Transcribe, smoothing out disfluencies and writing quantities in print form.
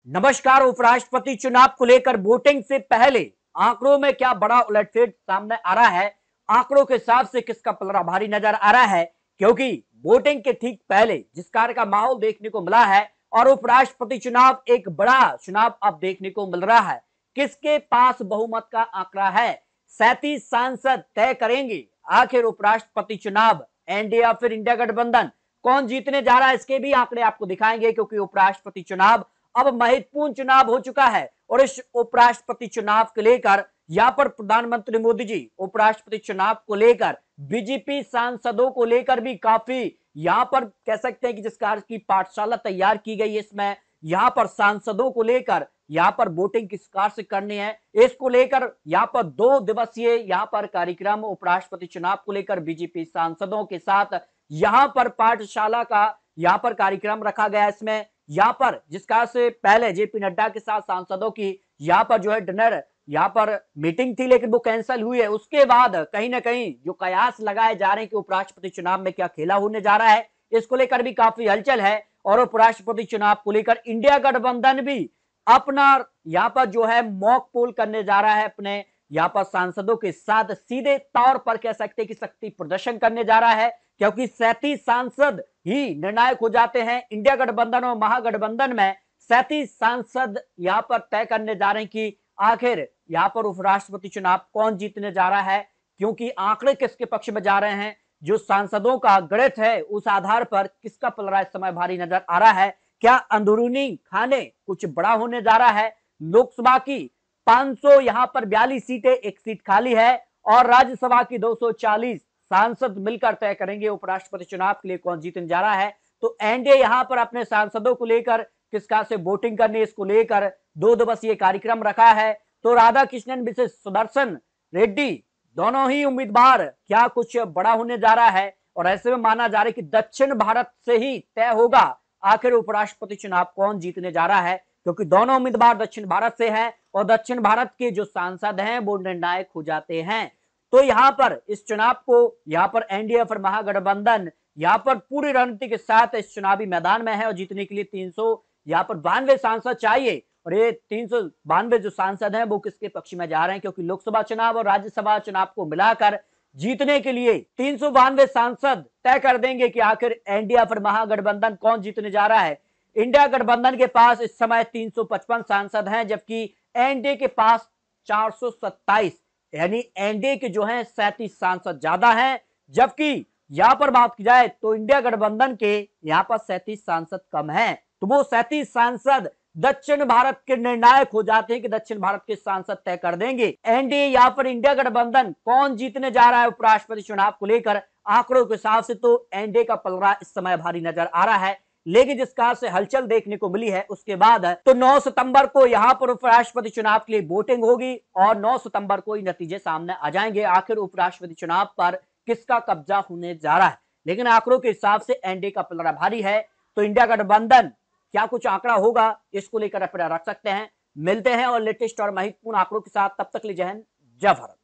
नमस्कार। उपराष्ट्रपति चुनाव को लेकर वोटिंग से पहले आंकड़ों में क्या बड़ा उलटफेर सामने आ रहा है? आंकड़ों के हिसाब से किसका पलड़ा भारी नजर आ रहा है? क्योंकि वोटिंग के ठीक पहले जिस कार्य का माहौल देखने को मिला है और उपराष्ट्रपति चुनाव एक बड़ा चुनाव अब देखने को मिल रहा है। किसके पास बहुमत का आंकड़ा है? 37 सांसद तय करेंगे आखिर उपराष्ट्रपति चुनाव। एनडीए या फिर इंडिया गठबंधन, कौन जीतने जा रहा है इसके भी आंकड़े आपको दिखाएंगे, क्योंकि उपराष्ट्रपति चुनाव अब महत्वपूर्ण चुनाव हो चुका है। और इस उपराष्ट्रपति चुनाव को लेकर यहां पर प्रधानमंत्री मोदी जी उपराष्ट्रपति चुनाव को लेकर बीजेपी सांसदों को लेकर भी काफी यहां पर कह सकते हैं कि जिस कार्य की पाठशाला तैयार की गई है, इसमें यहां पर सांसदों को लेकर यहां पर वोटिंग किस कार्य से करनी है, इसको लेकर यहां पर 2 दिवसीय यहां पर कार्यक्रम उपराष्ट्रपति चुनाव को लेकर बीजेपी सांसदों के साथ यहां पर पाठशाला का यहां पर कार्यक्रम रखा गया। इसमें यहां पर जिसका से पहले जेपी नड्डा के साथ सांसदों की यहां पर जो है डिनर यहां पर मीटिंग थी, लेकिन वो कैंसिल हुई है। उसके बाद कहीं ना कहीं जो कयास लगाए जा रहे हैं कि उपराष्ट्रपति चुनाव में क्या खेला होने जा रहा है, इसको लेकर भी काफी हलचल है। और उपराष्ट्रपति चुनाव को लेकर इंडिया गठबंधन भी अपना यहां पर जो है मॉक पोल करने जा रहा है, अपने यहां पर सांसदों के साथ सीधे तौर पर कह सकते हैं कि शक्ति प्रदर्शन करने जा रहा है, क्योंकि 37 सांसद ही निर्णायक हो जाते हैं। इंडिया गठबंधन और महागठबंधन में 37 सांसद यहां पर तय करने जा रहे हैं कि आखिर यहां पर उपराष्ट्रपति चुनाव कौन जीतने जा रहा है, क्योंकि आंकड़े किसके पक्ष में जा रहे हैं। जो सांसदों का गणित है उस आधार पर किसका पलड़ा इस समय भारी नजर आ रहा है। क्या अंदरूनी खाने कुछ बड़ा होने जा रहा है? लोकसभा की 500 यहां पर 42 सीटें, एक सीट खाली है, और राज्यसभा की 240 सांसद मिलकर तय करेंगे उपराष्ट्रपति चुनाव के लिए कौन जीतने जा रहा है। तो एनडीए यहां पर अपने सांसदों को लेकर किसका से वोटिंग करनी, इसको लेकर 2 दिवसीय कार्यक्रम रखा है। तो राधा कृष्णन विशेष सुदर्शन रेड्डी दोनों ही उम्मीदवार क्या कुछ बड़ा होने जा रहा है, और ऐसे में माना जा रहा है कि दक्षिण भारत से ही तय होगा आखिर उपराष्ट्रपति चुनाव कौन जीतने जा रहा है, क्योंकि दोनों उम्मीदवार दक्षिण भारत से हैं और दक्षिण भारत के जो सांसद हैं वो निर्णायक हो जाते हैं। तो यहां पर इस चुनाव को यहां पर एनडीए और महागठबंधन यहां पर पूरी रणनीति के साथ इस चुनावी मैदान में है, और जीतने के लिए 300 यहां पर 92 सांसद चाहिए। और ये 392 जो सांसद हैं वो किसके पक्ष में जा रहे हैं, क्योंकि लोकसभा चुनाव और राज्यसभा चुनाव को मिलाकर जीतने के लिए 392 सांसद तय कर देंगे कि आखिर एनडीए और महागठबंधन कौन जीतने जा रहा है। इंडिया गठबंधन के पास इस समय 355 सांसद हैं, जबकि एनडीए के पास 427, यानी एनडीए के जो है 37 सांसद ज्यादा हैं, जबकि यहां पर बात की जाए तो इंडिया गठबंधन के यहां पर 37 सांसद कम हैं। तो वो 37 सांसद दक्षिण भारत के निर्णायक हो जाते हैं कि दक्षिण भारत के सांसद तय कर देंगे एनडीए या फिर इंडिया गठबंधन कौन जीतने जा रहा है उपराष्ट्रपति चुनाव को लेकर। आंकड़ों के हिसाब से तो एनडीए का पलड़ा इस समय भारी नजर आ रहा है, लेकिन जिस कार से हलचल देखने को मिली है उसके बाद तो 9 सितंबर को यहां पर उपराष्ट्रपति चुनाव के लिए वोटिंग होगी और 9 सितंबर को ही नतीजे सामने आ जाएंगे आखिर उपराष्ट्रपति चुनाव पर किसका कब्जा होने जा रहा है। लेकिन आंकड़ों के हिसाब से एनडीए का पलड़ा भारी है, तो इंडिया गठबंधन क्या कुछ आंकड़ा होगा इसको लेकर अपना रख सकते हैं। मिलते हैं और लेटेस्ट और महत्वपूर्ण आंकड़ों के साथ, तब तक ले जय हिंद, जय भारत।